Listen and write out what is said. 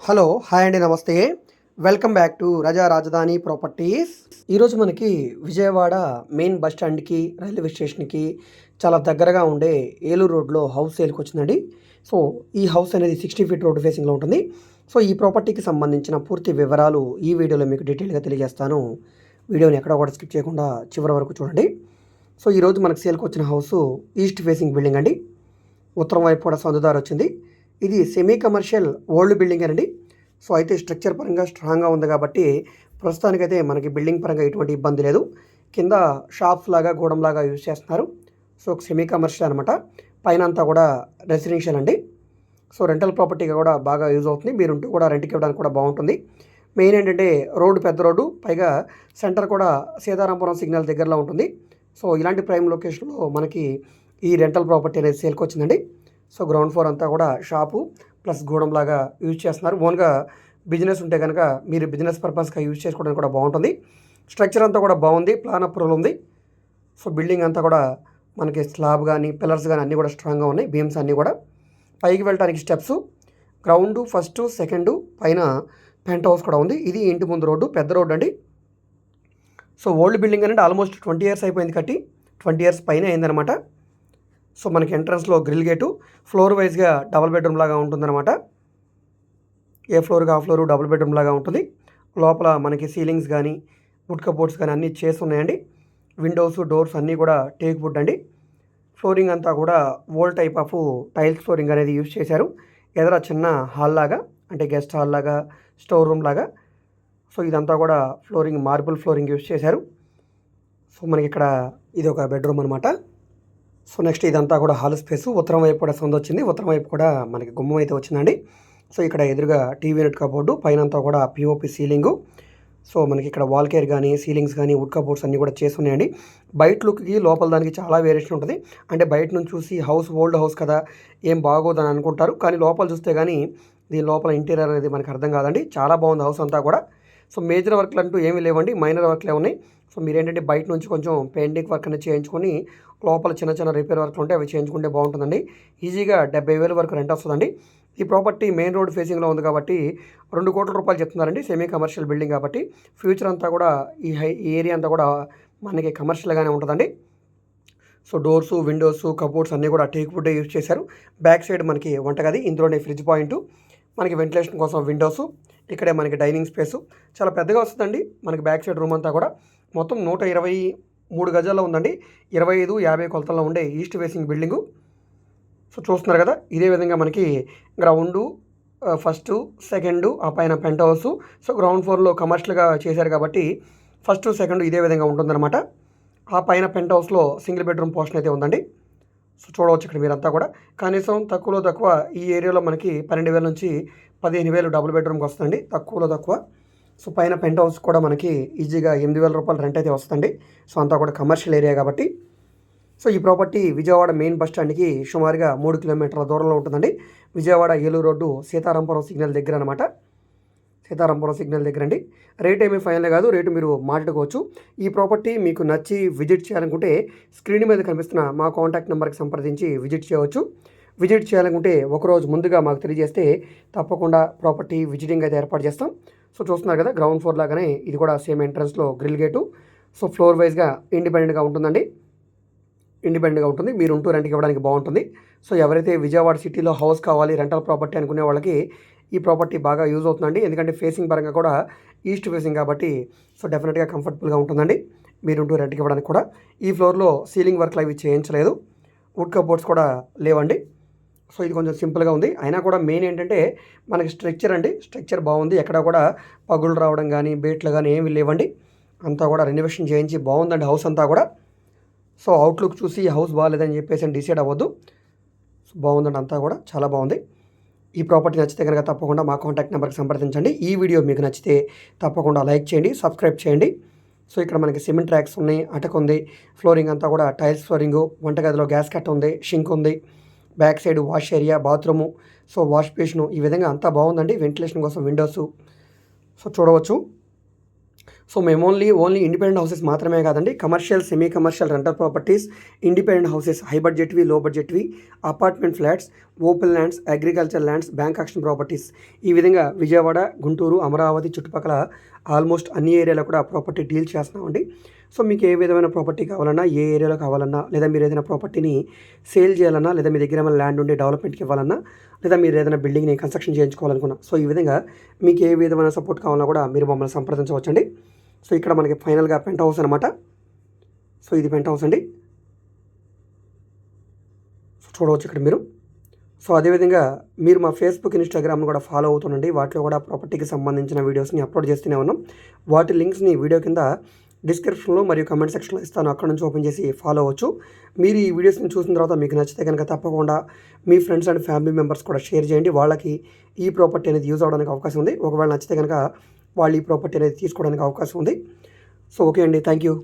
Hello hi అండి నమస్తే. Welcome back to రజా రాజధాని ప్రాపర్టీస్. ఈరోజు మనకి విజయవాడ మెయిన్ బస్ స్టాండ్కి రైల్వే స్టేషన్కి చాలా దగ్గరగా ఉండే ఏలూరు రోడ్లో హౌస్ సేల్కి వచ్చిందండి. సో ఈ హౌస్ అనేది 60 ఫీట్ రోడ్ ఫేసింగ్లో ఉంటుంది. సో ఈ ప్రాపర్టీకి సంబంధించిన పూర్తి వివరాలు ఈ వీడియోలో మీకు డీటెయిల్గా తెలియజేస్తాను. వీడియోని ఎక్కడ కూడా స్కిప్ చేయకుండా చివరి వరకు చూడండి. సో ఈరోజు మనకు సేల్కి వచ్చిన హౌస్ ఈస్ట్ ఫేసింగ్ బిల్డింగ్ అండి. ఉత్తరం వైపు కూడా సందుదారు వచ్చింది. ఇది సెమీ కమర్షియల్ ఓల్డ్ బిల్డింగ్ అండి. సో అయితే స్ట్రక్చర్ పరంగా స్ట్రాంగ్గా ఉంది కాబట్టి ప్రస్తుతానికైతే మనకి బిల్డింగ్ పరంగా ఎటువంటి ఇబ్బంది లేదు. కింద షాప్స్ లాగా గోడంలాగా యూజ్ చేస్తున్నారు. సో సెమీ కమర్షియల్ అనమాట. పైన అంతా కూడా రెసిడెన్షియల్ అండి. సో రెంటల్ ప్రాపర్టీగా కూడా బాగా యూజ్ అవుతుంది. మీరుంటూ కూడా రెంట్కి ఇవ్వడానికి కూడా బాగుంటుంది. మెయిన్ ఏంటంటే రోడ్డు పెద్ద రోడ్డు, పైగా సెంటర్ కూడా సీతారాంపురం సిగ్నల్ దగ్గరలో ఉంటుంది. సో ఇలాంటి ప్రైమ్ లొకేషన్లో మనకి ఈ రెంటల్ ప్రాపర్టీ అనేది సేల్కి వచ్చిందండి. సో గ్రౌండ్ ఫ్లోర్ అంతా కూడా షాపు ప్లస్ గోడంలాగా యూజ్ చేస్తున్నారు. ఓన్గా బిజినెస్ ఉంటే కనుక మీరు బిజినెస్ పర్పస్గా యూజ్ చేసుకోవడానికి కూడా బాగుంటుంది. స్ట్రక్చర్ అంతా కూడా బాగుంది, ప్లాన్ అప్రూవల్ ఉంది. సో బిల్డింగ్ అంతా కూడా మనకి స్లాబ్ కానీ పిల్లర్స్ కానీ అన్నీ కూడా స్ట్రాంగ్గా ఉన్నాయి. బీమ్స్ అన్నీ కూడా పైకి వెళ్ళడానికి స్టెప్స్, గ్రౌండ్ ఫస్ట్ సెకండ్, పైన పెంట్ హౌస్ కూడా ఉంది. ఇది ఇంటి ముందు రోడ్డు, పెద్ద రోడ్డు అండి. సో ఓల్డ్ బిల్డింగ్ అనేది ఆల్మోస్ట్ 20 ఇయర్స్ అయిపోయింది కట్టి, 20 ఇయర్స్ పైన అయిందనమాట. సో మనకి ఎంట్రన్స్లో గ్రిల్ గేటు ఫ్లోర్ వైజ్గా డబుల్ బెడ్రూమ్ లాగా ఉంటుందన్నమాట. ఏ ఫ్లోర్గా ఆ ఫ్లోరు డబుల్ బెడ్రూమ్ లాగా ఉంటుంది. లోపల మనకి సీలింగ్స్ కానీ వుడ్ కబోర్డ్స్ కానీ అన్నీ చేసి ఉన్నాయండి. విండోస్ డోర్స్ అన్నీ కూడా టేక్ వుడ్ అండి. ఫ్లోరింగ్ అంతా కూడా old type of tiles flooring అనేది యూజ్ చేశారు. ఎదర చిన్న హాల్ లాగా, అంటే గెస్ట్ హాల్ లాగా, స్టోర్ రూమ్ లాగా. సో ఇదంతా కూడా ఫ్లోరింగ్ మార్బుల్ ఫ్లోరింగ్ యూజ్ చేశారు. సో మనకి ఇక్కడ ఇది ఒక బెడ్రూమ్ అనమాట. సో నెక్స్ట్ ఇదంతా కూడా హాల్ స్పేస్. ఉత్తరం వైపు కూడా సందు వచ్చింది. ఉత్తరం వైపు కూడా మనకి గుమ్మం అయితే వచ్చిందండి. సో ఇక్కడ ఎదురుగా టీవీ యూనిట్ కబోర్డు, పైన అంతా కూడా పిఓపి సీలింగు. సో మనకి ఇక్కడ వాల్ కేర్ కానీ సీలింగ్స్ కానీ వుడ్ కబోర్డ్స్ అన్నీ కూడా చేసి ఉన్నాయండి. బయట లుక్కి లోపల దానికి చాలా వేరియేషన్ ఉంటుంది. అంటే బయట నుంచి చూసి హౌస్ ఓల్డ్ హౌస్ కదా ఏం బాగోదని అనుకుంటారు, కానీ లోపల చూస్తే కానీ దీని లోపల ఇంటీరియర్ అనేది మనకు అర్థం కాదండి. చాలా బాగుంది హౌస్ అంతా కూడా. సో మేజర్ వర్క్లు అంటూ ఏమీ లేవండి, మైనర్ వర్క్లే ఉన్నాయి. సో మీరేంటంటే బయట నుంచి కొంచెం పెయింటింగ్ వర్క్ అనేది చేయించుకొని లోపల చిన్న చిన్న రిపేర్ వర్క్లు ఉంటే అవి చేయించుకుంటే బాగుంటుందండి. ఈజీగా 70,000 వరకు రెంట్ వస్తుందండి. ఈ ప్రాపర్టీ మెయిన్ రోడ్ ఫేసింగ్లో ఉంది కాబట్టి 2 కోట్ల రూపాయలు చెప్తున్నారండి. సెమీ కమర్షియల్ బిల్డింగ్ కాబట్టి ఫ్యూచర్ అంతా కూడా ఈ ఏరియా అంతా కూడా మనకి కమర్షియల్గానే ఉంటుందండి. సో డోర్సు విండోస్ కబోర్డ్స్ అన్నీ కూడా టేక్ వుడ్ యూజ్ చేశారు. బ్యాక్ సైడ్ మనకి వంటగది, ఇందులోనే ఫ్రిడ్జ్ పాయింట్, మనకి వెంటిలేషన్ కోసం విండోస్, ఇక్కడే మనకి డైనింగ్ స్పేసు చాలా పెద్దగా వస్తుందండి. మనకి బ్యాక్ సైడ్ రూమ్ అంతా కూడా మొత్తం 123 గజాల్లో ఉందండి. 25-50 కొలతల్లో ఉండే ఈస్ట్ ఫేసింగ్ బిల్డింగు. సో చూస్తున్నారు కదా, ఇదే విధంగా మనకి గ్రౌండు ఫస్ట్ సెకండ్, ఆ పైన పెంట్ హౌస్. సో గ్రౌండ్ ఫ్లోర్లో కమర్షియల్గా చేశారు కాబట్టి ఫస్ట్ సెకండ్ ఇదే విధంగా ఉంటుందన్నమాట. ఆ పైన పెంట్ హౌస్లో సింగిల్ బెడ్రూమ్ పోర్షన్ అయితే ఉందండి. సో చూడవచ్చు ఇక్కడ మీరంతా కూడా. కనీసం తక్కువలో తక్కువ ఈ ఏరియాలో మనకి 12,000 నుంచి 15,000 డబుల్ బెడ్రూమ్కి వస్తుందండి, తక్కువలో తక్కువ. సో పైన పెంట్ హౌస్ కూడా మనకి ఈజీగా 8,000 రూపాయలు రెంట్ అయితే వస్తుందండి. సో అంతా కూడా కమర్షియల్ ఏరియా కాబట్టి. సో ఈ ప్రాపర్టీ విజయవాడ మెయిన్ బస్ స్టాండ్కి సుమారుగా 3 కిలోమీటర్ల దూరంలో ఉంటుందండి. విజయవాడ ఏలూరు రోడ్డు సీతారాంపురం సిగ్నల్ దగ్గర అనమాట. సీతారాంపురం సిగ్నల్ దగ్గర అండి. రేట్ ఏమీ ఫైనల్ కాదు, రేటు మీరు మాట్లాడుకోవచ్చు. ఈ ప్రాపర్టీ మీకు నచ్చి విజిట్ చేయాలనుకుంటే స్క్రీన్ మీద కనిపిస్తున్న మా కాంటాక్ట్ నెంబర్కి సంప్రదించి విజిట్ చేయవచ్చు. విజిట్ చేయాలనుకుంటే ఒకరోజు ముందుగా మాకు తెలియజేస్తే తప్పకుండా ప్రాపర్టీ విజిటింగ్ అయితే ఏర్పాటు చేస్తాం. సో చూస్తున్నారు కదా, గ్రౌండ్ ఫ్లోర్ లాగానే ఇది కూడా సేమ్ ఎంట్రన్స్లో గ్రిల్ గేటు. సో ఫ్లోర్ వైజ్గా ఇండిపెండెంట్గా ఉంటుందండి. ఇండిపెండెంట్గా ఉంటుంది. మీరు ఉంటూ రెంట్కి ఇవ్వడానికి బాగుంటుంది. సో ఎవరైతే విజయవాడ సిటీలో హౌస్ కావాలి రెంటల్ ప్రాపర్టీ అనుకునే వాళ్ళకి ఈ ప్రాపర్టీ బాగా యూజ్ అవుతుందండి. ఎందుకంటే ఫేసింగ్ పరంగా కూడా ఈస్ట్ ఫేసింగ్ కాబట్టి సో డెఫినెట్గా కంఫర్టబుల్గా ఉంటుందండి మీరు ఉంటూ రెంట్కి ఇవ్వడానికి కూడా. ఈ ఫ్లోర్లో సీలింగ్ వర్క్లు అవి చేయించలేదు, వుడ్ కబోర్డ్స్ కూడా లేవండి. సో ఇది కొంచెం సింపుల్గా ఉంది. అయినా కూడా మెయిన్ ఏంటంటే మనకి స్ట్రక్చర్ అండి, స్ట్రక్చర్ బాగుంది. ఎక్కడ కూడా పగులు రావడం కానీ బేట్లు కానీ ఏమి లేవండి. అంతా కూడా రెనోవేషన్ చేయించి బాగుందండి హౌస్ అంతా కూడా. సో అవుట్లుక్ చూసి హౌస్ బాగాలేదని చెప్పేసి డిసైడ్ అవ్వద్దు. సో బాగుందండి, అంతా కూడా చాలా బాగుంది. ఈ ప్రాపర్టీ నచ్చితే కనుక తప్పకుండా మా కాంటాక్ట్ నెంబర్కి సంప్రదించండి. ఈ వీడియో మీకు నచ్చితే తప్పకుండా లైక్ చేయండి, సబ్స్క్రైబ్ చేయండి. సో ఇక్కడ మనకి సిమెంట్ ట్రాక్స్ ఉన్నాయి, అటక్ ఉంది, ఫ్లోరింగ్ అంతా కూడా టైల్స్ ఫ్లోరింగు, వంటగదిలో గ్యాస్ కట్ ఉంది, షింక్ ఉంది, back side wash area, bathroom, so wash basin, ఈ విధంగా అంతా బాగుందండి. వెంటిలేషన్ కోసం విండోసు సో చూడవచ్చు. సో మేము ఓన్లీ ఇండిపెండెంట్ హౌసెస్ మాత్రమే కాదండి, commercial, semi commercial, rental properties, independent houses, high బడ్జెట్వి, లో బడ్జెట్వి, apartment flats, open lands, agriculture lands, bank auction properties, ఈ విధంగా విజయవాడ, గుంటూరు, అమరావతి చుట్టుపక్కల ఆల్మోస్ట్ అన్ని ఏరియాలో కూడా ప్రాపర్టీ డీల్ చేస్తున్నామండి. సో మీకు ఏ విధమైన ప్రాపర్టీ కావాలన్నా, ఏ ఏరియాలో కావాలన్నా, లేదా మీరు ఏదైనా ప్రాపర్టీని సేల్ చేయాలన్నా, లేదా మీ దగ్గర ఏమైనా ల్యాండ్ ఉండి డెవలప్మెంట్కి ఇవ్వాలన్నా, లేదా మీరు ఏదైనా బిల్డింగ్ని కన్స్ట్రక్షన్ చేయించుకోవాలనుకున్నా, సో ఈ విధంగా మీకు ఏ విధమైన సపోర్ట్ కావాలన్నా కూడా మీరు మమ్మల్ని సంప్రదించవచ్చండి. సో ఇక్కడ మనకి ఫైనల్గా పెంట్ హౌస్ అనమాట. సో ఇది పెంట్ హౌస్ అండి, చూడవచ్చు ఇక్కడ మీరు. సో అదేవిధంగా మీరు మా ఫేస్బుక్, ఇన్స్టాగ్రామ్ను కూడా ఫాలో అవుతుండండి. వాటిలో కూడా ప్రాపర్టీకి సంబంధించిన వీడియోస్ని అప్లోడ్ చేస్తూనే ఉన్నాం. వాటి లింక్స్ని వీడియో కింద డిస్క్రిప్షన్లో మరియు కమెంట్ సెక్షన్లో ఇస్తాను, అక్కడ నుంచి ఓపెన్ చేసి ఫాలో అవ్వచ్చు. మీరు ఈ వీడియోస్ని చూసిన తర్వాత మీకు నచ్చితే కనుక తప్పకుండా మీ ఫ్రెండ్స్ అండ్ ఫ్యామిలీ మెంబర్స్ కూడా షేర్ చేయండి. వాళ్ళకి ఈ ప్రాపర్టీ అనేది యూజ్ అవడానికి అవకాశం ఉంది. ఒకవేళ నచ్చితే కనుక వాళ్ళు ఈ ప్రాపర్టీ అనేది తీసుకోవడానికి అవకాశం ఉంది. సో ఓకే అండి, థ్యాంక్ యూ.